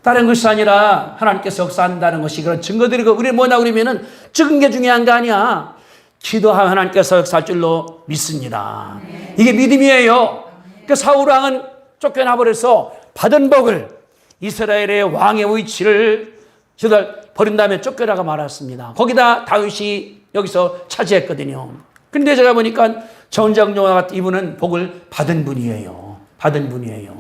Speaker 1: 다른 것이 아니라 하나님께서 역사한다는 것이 그런 증거들이고 우리 뭐냐 그러면은 찍은 게 중요한 거 아니야. 기도하면 하나님께서 역사할 줄로 믿습니다. 이게 믿음이에요. 그 사울왕은 쫓겨나 버려서 받은 복을 이스라엘의 왕의 위치를 버린 다음에 쫓겨나가 말았습니다. 거기다 다윗이 여기서 차지했거든요. 근데 제가 보니까 전장용과 같은 이분은 복을 받은 분이에요. 받은 분이에요.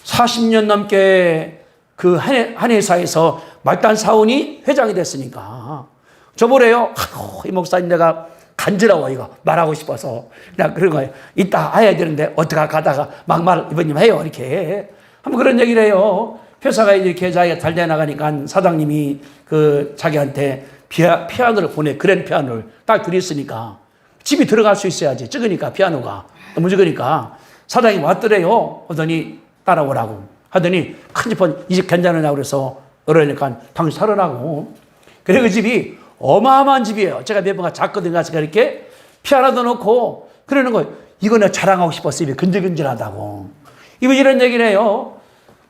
Speaker 1: 40년 넘게 그 한 회사에서 말단 사원이 회장이 됐으니까 저보래요. 이 목사님 내가 간지러워 이거 말하고 싶어서 그냥 그런 거예요. 이따 해야 되는데 어떡하 가다가 막말 이번님 해요 이렇게 한번 그런 얘기를 해요. 회사가 이렇게 자기가 잘 돼 나가니까 사장님이 그 자기한테 피아노를 보내. 그랜 피아노를 딱 들였으니까 집이 들어갈 수 있어야지. 적으니까 피아노가 너무 적으니까 사장님이 왔더래요. 하더니 따라오라고 하더니 큰 집은 이 집 괜찮으냐고 그래서 그러니까 당신 살으라고. 그래 그 집이 어마어마한 집이에요. 제가 몇 번 잤거든요. 가서 이렇게 피아노도 놓고 그러는 거예요. 이거 내가 자랑하고 싶었어요. 입이 근질근질하다고. 이분 이런 얘기를 해요.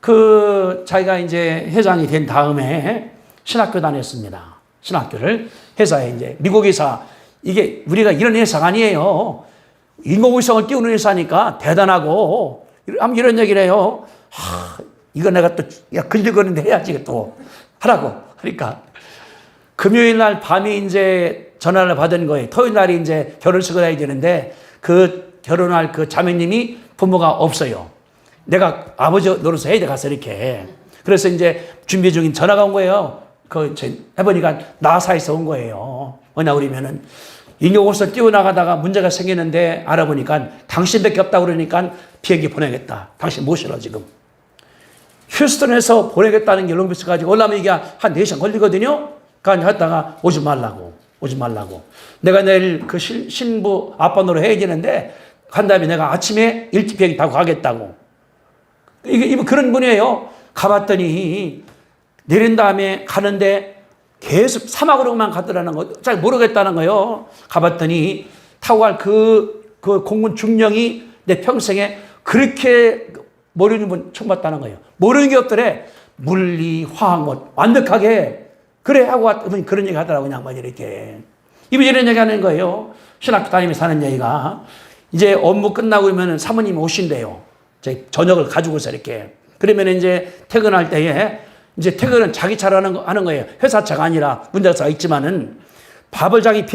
Speaker 1: 그 자기가 이제 회장이 된 다음에 신학교 다녔습니다. 신학교를 회사에 이제 미국 회사 이게 우리가 이런 회사가 아니에요. 인공위성을 띄우는 회사니까 대단하고 이런 얘기를 해요. 이거 내가 또 근질거리는데 해야지 또 하라고. 그러니까 금요일 날 밤에 이제 전화를 받은 거예요. 토요일 날이 이제 결혼식을 해야 되는데 그 결혼할 그 자매님이 부모가 없어요. 내가 아버지 노릇을 해야 돼 가서 이렇게. 그래서 이제 준비 중인 전화가 온 거예요. 그 해보니까 나사에서 온 거예요. 뭐냐 그러면은 인공호흡을 띄워나가다가 문제가 생기는데 알아보니까 당신밖에 없다고 그러니까 비행기 보내겠다. 당신 못 실어 지금. 휴스턴에서 보내겠다는 게 롱비스 가지고 올라면 이게 한 4시간 걸리거든요. 그러니까 했다가 오지 말라고. 내가 내일 그 신부 아빠 노릇 해야 되는데 간 다음에 내가 아침에 일찍 비행기 타고 가겠다고. 이게 그런 분이에요. 가봤더니 내린 다음에 가는데 계속 사막으로만 가더라는 거. 잘 모르겠다는 거예요. 가봤더니 타고 갈 그 공군 중령이 내 평생에 그렇게 모르는 분 처음 봤다는 거예요. 모르는 게 없더래. 물리, 화학, 뭐 완벽하게 그래 하고 왔더니 그런 얘기 하더라고. 그냥 뭐 이렇게. 이분이 이런 얘기 하는 거예요. 신학교 다니면서 하는 얘기가. 이제 업무 끝나고 그러면 사모님이 오신대요. 저녁을 가지고서 이렇게. 그러면 이제 퇴근할 때에 이제 퇴근은 자기 차로 하는 거예요. 회사 차가 아니라 운전사가 있지만은 밥을 자기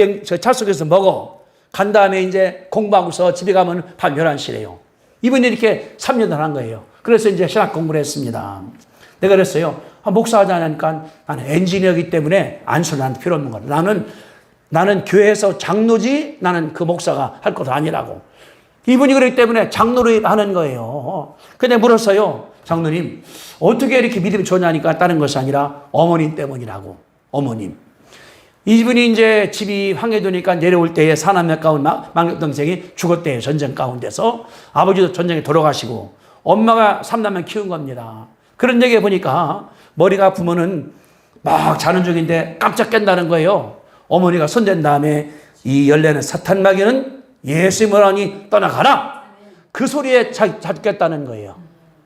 Speaker 1: 차 속에서 먹어. 간 다음에 이제 공부하고서 집에 가면 밤 11시래요. 이분이 이렇게 3년을 한 거예요. 그래서 이제 신학 공부를 했습니다. 내가 그랬어요. 목사 하자니까 나는 엔지니어이기 때문에 안수는 나한테 필요 없는 거야. 나는 교회에서 장로지 나는 그 목사가 할 것도 아니라고. 이분이 그렇기 때문에 장로를 하는 거예요. 근데 물었어요. 장로님, 어떻게 이렇게 믿음이 좋냐니까 다른 것이 아니라 어머님 때문이라고. 어머님. 이분이 이제 집이 황해도니까 내려올 때에 사남매 가운 막내동생이 죽었대요. 전쟁 가운데서. 아버지도 전쟁에 돌아가시고 엄마가 3남매 키운 겁니다. 그런 얘기 해보니까 머리가 아프면은 막 자는 중인데 깜짝 깬다는 거예요. 어머니가 손댄 다음에 이 열쇠는 사탄 마귀는 예수님을 하니 떠나가라. 그 소리에 잡겠다는 거예요.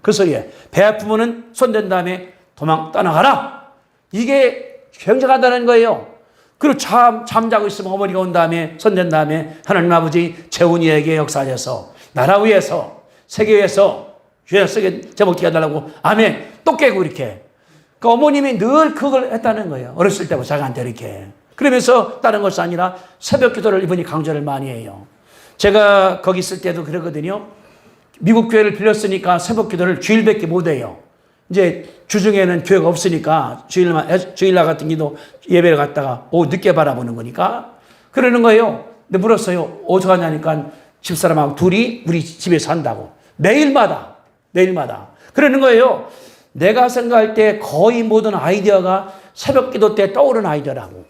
Speaker 1: 그 소리에. 배 아프면은 손댄 다음에 떠나가라. 이게 굉장하다는 거예요. 그리고 잠자고 있으면 어머니가 온 다음에 손댄 다음에 하나님 아버지 재훈이에게 역사하셔서 나라 위에서 세계 위에서 주여 쓰게 제목지게 해달라고 아멘. 또 깨고 이렇게. 그 어머님이 늘 그걸 했다는 거예요. 어렸을 때부터 자기한테 이렇게. 그러면서 다른 것이 아니라 새벽 기도를 이분이 강조를 많이 해요. 제가 거기 있을 때도 그러거든요. 미국 교회를 빌렸으니까 새벽 기도를 주일밖에 못 해요. 이제 주중에는 교회가 없으니까 주일날 같은 기도 예배를 갔다가 오후 늦게 바라보는 거니까 그러는 거예요. 근데 물었어요. 어디서 가냐니까 집사람하고 둘이 우리 집에 산다고. 매일마다. 그러는 거예요. 내가 생각할 때 거의 모든 아이디어가 새벽 기도 때 떠오르는 아이디어라고.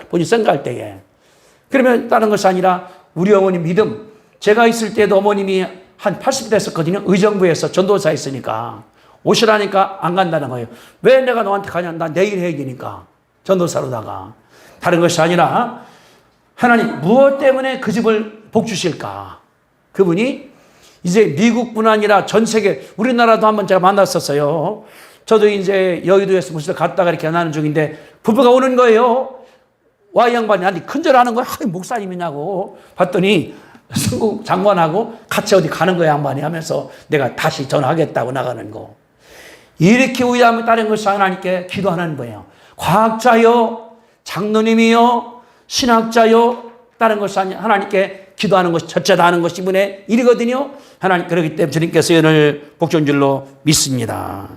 Speaker 1: 본인 생각할 때에. 그러면 다른 것이 아니라 우리 어머니 믿음. 제가 있을 때도 어머님이 한 80대 됐었거든요. 의정부에서 전도사 있으니까. 오시라니까 안 간다는 거예요. 왜 내가 너한테 가냐? 나 내일 해야 되니까. 전도사로다가. 다른 것이 아니라 하나님 무엇 때문에 그 집을 복 주실까? 그분이 이제 미국뿐 아니라 전 세계 우리나라도 한번 제가 만났었어요. 저도 이제 여의도에서 무슨 갔다가 이렇게 나는 중인데 부부가 오는 거예요. 와, 이 양반이 아니 큰절하는 거야. 목사님이냐고 봤더니 성국 장관하고 같이 어디 가는 거야 양반이 하면서 내가 다시 전화하겠다고 나가는 거. 이렇게 우야하면 다른 것이 하나님께 기도하는 거예요. 과학자요, 장로님이요, 신학자요, 다른 것이 아니 하나님께 기도하는 것이 첫째다 하는 것이 이분의 일이거든요. 하나님 그렇기 때문에 주님께서 오늘 복종 줄로 믿습니다.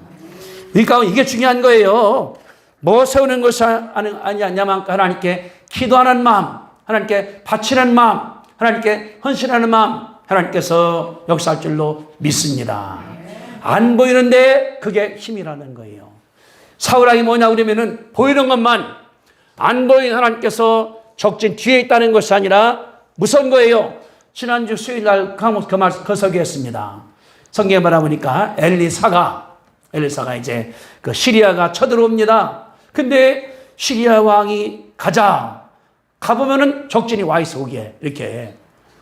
Speaker 1: 그러니까 이게 중요한 거예요. 뭐 세우는 것이 아니냐만 하나님께 기도하는 마음, 하나님께 바치는 마음, 하나님께 헌신하는 마음, 하나님께서 역사할 줄로 믿습니다. 안 보이는데 그게 힘이라는 거예요. 사울왕이 뭐냐 그러면은 보이는 것만 안 보이는 하나님께서 적진 뒤에 있다는 것이 아니라 무서운 거예요. 지난주 수요일날 그 설교했습니다. 성경에 말해보니까 엘리사가 이제 그 시리아가 쳐들어옵니다. 근데 시리아 왕이 가보면은 적진이 와 있어, 거기에. 이렇게.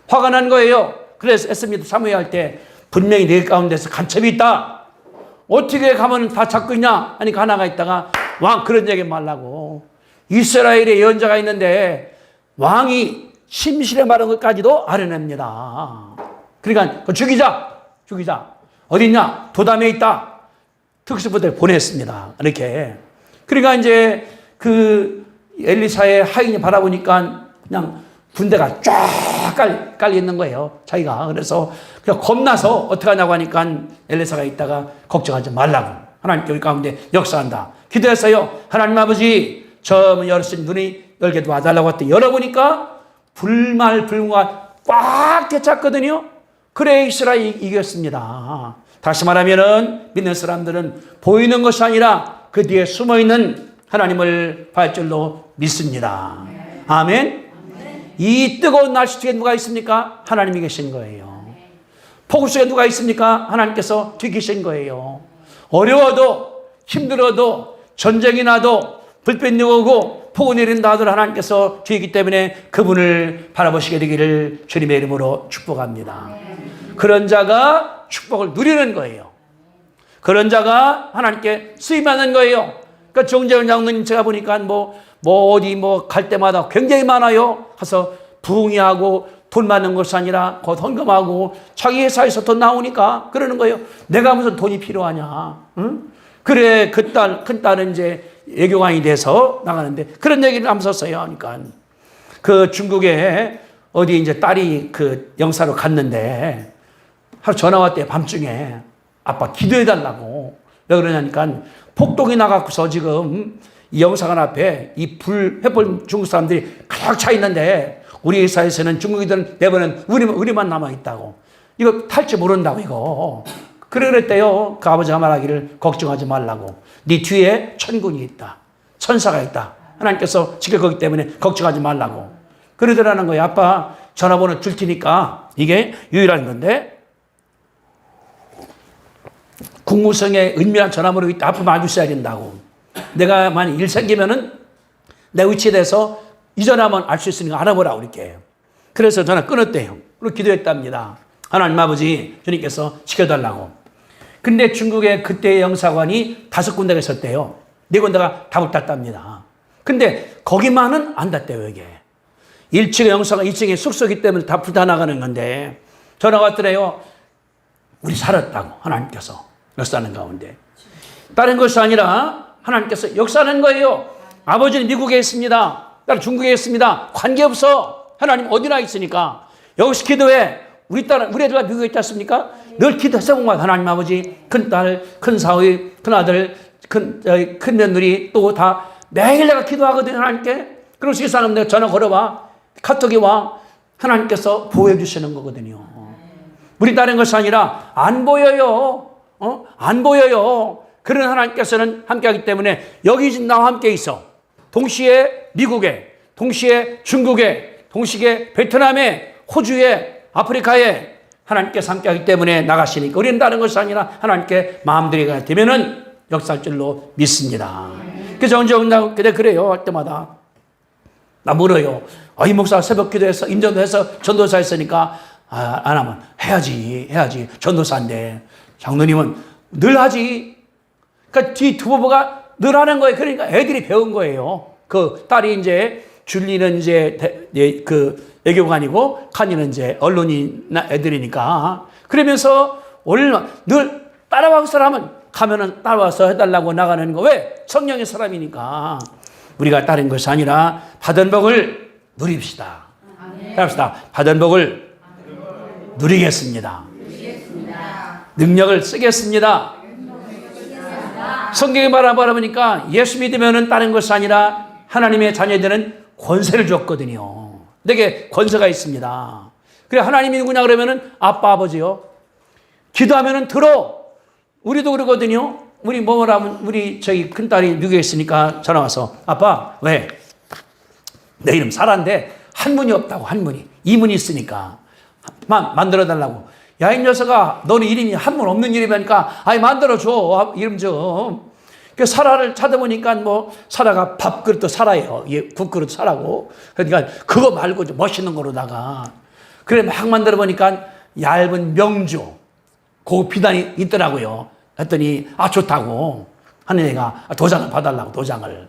Speaker 1: 화가 난 거예요. 그래서 했습니다. 사무엘 때 분명히 내 가운데서 간첩이 있다. 어떻게 가면 다 잡고 있냐? 하니까 하나가 있다가 왕 그런 얘기 말라고. 이스라엘에 예언자가 있는데 왕이 심실에 말한 것까지도 알아냅니다. 그러니까 죽이자. 어딨냐? 도담에 있다. 특수부대를 보냈습니다. 이렇게. 그러니까 이제 그 엘리사의 하인이 바라보니까 그냥 군대가 쫙 깔려 있는 거예요. 자기가. 그래서 그냥 겁나서 어떻게 하냐고 하니까 엘리사가 있다가 걱정하지 말라고. 하나님께 우리 가운데 역사한다. 기도했어요. 하나님 아버지 저 문 열었으니 눈이 열게 도와달라고 했더니 열어보니까 불말불구가 꽉 찼거든요. 그래 이스라엘이 이겼습니다. 다시 말하면은 믿는 사람들은 보이는 것이 아니라 그 뒤에 숨어있는 하나님을 볼 줄로 믿습니다. 아멘. 이 뜨거운 날씨 속에 누가 있습니까? 하나님이 계신 거예요. 폭우 속에 누가 있습니까? 하나님께서 뒤에 계신 거예요. 어려워도 힘들어도 전쟁이 나도 불빛이 오고 폭우 내린다 하더라도 하나님께서 뒤에 있기 때문에 그분을 바라보시게 되기를 주님의 이름으로 축복합니다. 그런 자가 축복을 누리는 거예요. 그런 자가 하나님께 쓰임받는 거예요. 그러니까 정재훈 장로님 제가 보니까 어디 갈 때마다 굉장히 많아요. 가서 부흥회하고 돈 많은 것이 아니라 곧 헌금하고 자기 회사에서 돈 나오니까 그러는 거예요. 내가 무슨 돈이 필요하냐? 응? 그래 큰 딸은 이제 외교관이 돼서 나가는데 그런 얘기를 하면서 써요. 그러니까 그 중국에 어디 이제 딸이 그 영사로 갔는데 하루 전화 왔대요. 밤중에 아빠 기도해달라고. 왜 그러냐니까 폭동이 나갖고서 지금 이 영사관 앞에 이 횃불 중국 사람들이 가득 차 있는데 우리 회사에서는 중국인들은 내보는 우리만 남아있다고. 이거 탈지 모른다고 이거. 그랬대요. 그 아버지가 말하기를 걱정하지 말라고. 네 뒤에 천군이 있다. 천사가 있다. 하나님께서 지킬 거기 때문에 걱정하지 말라고. 그러더라는 거예요. 아빠 전화번호 줄 테니까 이게 유일한 건데 국무성에 은밀한 전화번호 있다. 앞으로 와주셔야 된다고. 내가 만약 일 생기면은 내 위치에 대해서 이 전화만 알 수 있으니까 알아보라고 이렇게. 그래서 전화 끊었대요. 그리고 기도했답니다. 하나님 아버지 주님께서 지켜달라고. 근데 중국의 그때의 영사관이 5군데가 있었대요. 4군데가 다 불탔답니다. 근데 거기만은 안 닿대요 이게. 1층의 영사관 2층에 숙소기 때문에 다 불타나가는 건데 전화가 왔더래요. 우리 살았다고 하나님께서 역사하는 가운데. 다른 것이 아니라 하나님께서 역사하는 거예요. 아버지는 미국에 있습니다. 나는 중국에 있습니다. 관계없어. 하나님 어디나 있으니까. 여기서 기도해. 우리 딸, 우리 애들과 미국에 있지 않습니까? 늘 기도해서 공부하고 하나님 아버지, 큰 딸, 큰 사위, 큰 아들, 큰 며느리 또 다 매일 내가 기도하거든요. 하나님께. 그럼 이 사람 내가 전화 걸어봐. 카톡이 와. 하나님께서 보호해 주시는 거거든요. 우리 다른 것이 아니라 안 보여요. 안 보여요. 그런 하나님께서는 함께하기 때문에 여기 나와 함께 있어. 동시에 미국에, 동시에 중국에, 동시에 베트남에, 호주에, 아프리카에 하나님께서 함께하기 때문에 나가시니까 우리는 다른 것이 아니라 하나님께 마음들이 가야 되면은 역사할 줄로 믿습니다. 그래서 언제 그래요. 할 때마다 나 물어요. 이 목사 새벽 기도해서 임전도 해서 전도사 했으니까 안 하면 해야지 전도사인데 장로님은 늘 하지. 그러니까 뒤 두부부가 늘 하는 거예요. 그러니까 애들이 배운 거예요. 그 딸이 이제 줄리는 이제 그 애교관이고 칸이는 이제 언론이나 애들이니까 그러면서 늘 따라와서 사람은 가면은 따라와서 해달라고 나가는 거. 왜? 성령의 사람이니까. 우리가 다른 것이 아니라 받은 복을 누립시다. 합시다. 받은 복을 누리겠습니다. 능력을 쓰겠습니다. 성경에 말하보니까 예수 믿으면은 다른 것이 아니라 하나님의 자녀들은 권세를 줬거든요. 내게 권세가 있습니다. 그래 하나님이 누구냐 그러면은 아빠 아버지요. 기도하면은 들어. 우리도 그러거든요. 우리 뭐라면 우리 저희 큰딸이 미국에 있으니까 전화 와서 아빠 왜? 내 이름 사라인데 한문이 없다고. 한문이. 이문이 있으니까 만들어달라고. 야 이 녀석아 너는 이름이 한문 없는 이름이니까 만들어줘. 이름 좀. 그 사라를 찾아보니까 뭐 사라가 밥그릇도 사라예요. 국그릇 사라고. 그러니까 그거 말고 좀 멋있는 거로다가 그래 막 만들어 보니까 얇은 명주 그 비단이 있더라고요. 했더니 좋다고 하는 애가 도장을 봐달라고. 도장을.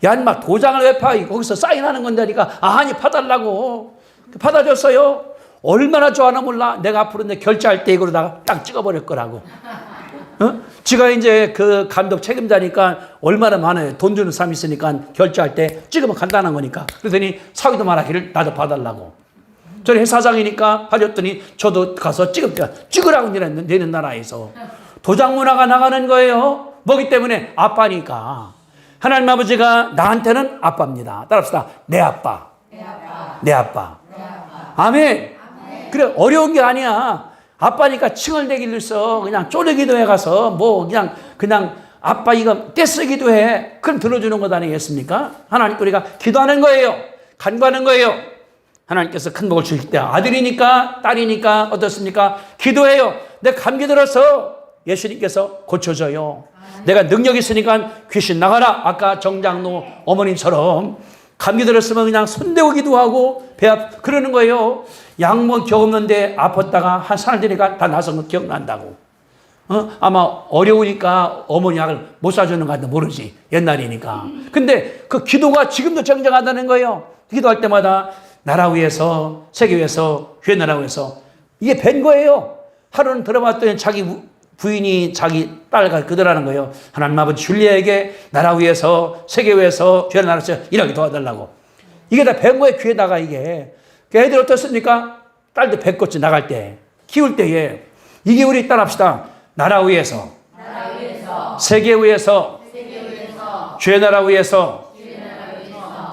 Speaker 1: 야 인마 도장을 왜 파? 거기서 사인하는 건데니까 아니 봐달라고. 받아줬어요. 얼마나 좋아하나 몰라. 내가 앞으로 내 결제할 때 이거로다가 딱 찍어버릴 거라고. 지가 이제 그 감독 책임자니까 얼마나 많아요. 돈 주는 사람이 있으니까 결제할 때 찍으면 간단한 거니까. 그러더니 사위도 말하기를 나도 봐달라고. 저희 회사장이니까 봐줬더니 저도 가서 찍으라고 내는 나라에서. 도장 문화가 나가는 거예요. 뭐기 때문에 아빠니까. 하나님 아버지가 나한테는 아빠입니다. 따라합시다. 내 아빠. 내 아빠. 아멘. 그래 어려운 게 아니야. 아빠니까 칭을 내기를 써. 그냥 쪼르기도 해 가서 뭐 그냥 아빠 이거 떼쓰기도 해. 그럼 들어주는 것 아니겠습니까? 하나님 우리가 기도하는 거예요. 간구하는 거예요. 하나님께서 큰 복을 주실 때 아들이니까 딸이니까 어떻습니까? 기도해요. 내 감기 들어서 예수님께서 고쳐줘요. 내가 능력이 있으니까 귀신 나가라. 아까 정장로 어머님처럼 감기 들었으면 그냥 손대고 기도하고 그러는 거예요. 약뭐 겨 없는데 아팠다가 한 사람들이가 다 나선 거 기억난다고. 아마 어려우니까 어머니 약을 못 사주는 거 같은데 모르지. 옛날이니까. 근데 그 기도가 지금도 정정하다는 거예요. 기도할 때마다 나라 위해서, 세계 위해서, 교회 나라 위해서. 이게 된 거예요. 하루는 들어봤더니 자기 부인이 자기 딸과 그들하는 거예요. 하나님 아버지 줄리에게 나라 위해서, 세계 위해서, 교회 나라 위해서 일하게 도와달라고. 이게 다 된 거예요. 귀에다가 이게. 애들 어떻습니까? 딸도 배꼽지 나갈 때, 키울 때에. 이게 우리 따라합시다. 나라 위해서, 세계 위해서, 주의 나라 위해서,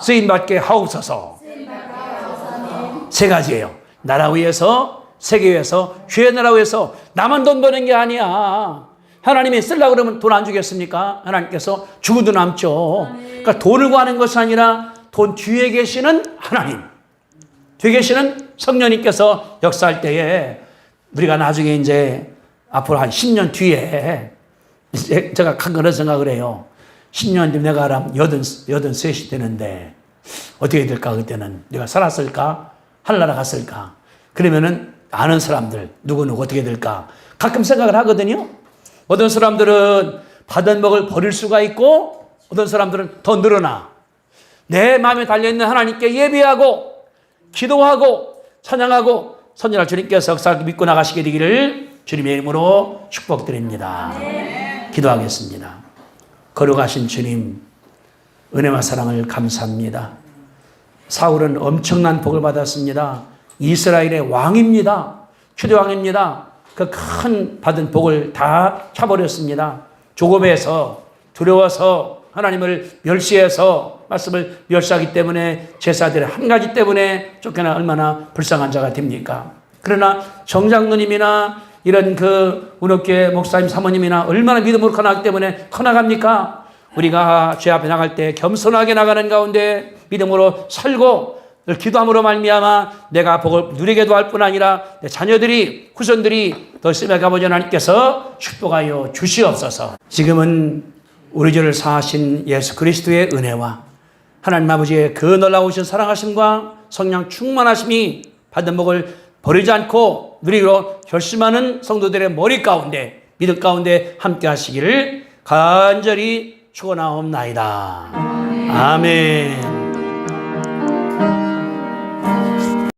Speaker 1: 쓰임받게 하옵소서. 세 가지예요. 나라 위해서, 세계 위해서, 주의 나라 위해서. 나만 돈 버는 게 아니야. 하나님이 쓰려고 그러면 돈 안 주겠습니까? 하나님께서 주고도 남죠. 그러니까 돈을 구하는 것이 아니라 돈 뒤에 계시는 하나님, 뒤에 계시는 성령님께서 역사할 때에 우리가 나중에 이제 앞으로 한 10년 뒤에 이제 제가 그런 생각을 해요. 10년 뒤에 내가 83이 되는데 어떻게 될까? 그때는 내가 살았을까? 하늘나라 갔을까? 그러면은 아는 사람들 누구누구 어떻게 될까? 가끔 생각을 하거든요. 어떤 사람들은 받은 복을 버릴 수가 있고 어떤 사람들은 더 늘어나. 내 마음에 달려있는 하나님께 예배하고 기도하고 찬양하고 선전할 주님께서 역사를 믿고 나가시게 되기를 주님의 이름으로 축복드립니다. 기도하겠습니다. 거룩하신 주님, 은혜와 사랑을 감사합니다. 사울은 엄청난 복을 받았습니다. 이스라엘의 왕입니다. 초대왕입니다. 그 큰 받은 복을 다 차버렸습니다. 조급해서 두려워서 하나님을 멸시해서 말씀을 멸시하기 때문에 제사들의 한 가지 때문에 쫓겨나 얼마나 불쌍한 자가 됩니까? 그러나 정장로님이나 이런 그 운옥교회 목사님 사모님이나 얼마나 믿음으로 커나가기 때문에 커나갑니까? 우리가 죄 앞에 나갈 때 겸손하게 나가는 가운데 믿음으로 살고 늘 기도함으로 말미암아 내가 복을 누리게도 할 뿐 아니라 내 자녀들이 후손들이 더 심하게 아버지 하나님께서 축복하여 주시옵소서. 지금은 우리 죄를 사하신 예수 그리스도의 은혜와 하나님 아버지의 그 놀라우신 사랑하심과 성령 충만하심이 받은 복을 버리지 않고 누리기로 결심하는 성도들의 머리 가운데 믿음 가운데 함께 하시기를 간절히 축원하옵나이다. 아멘.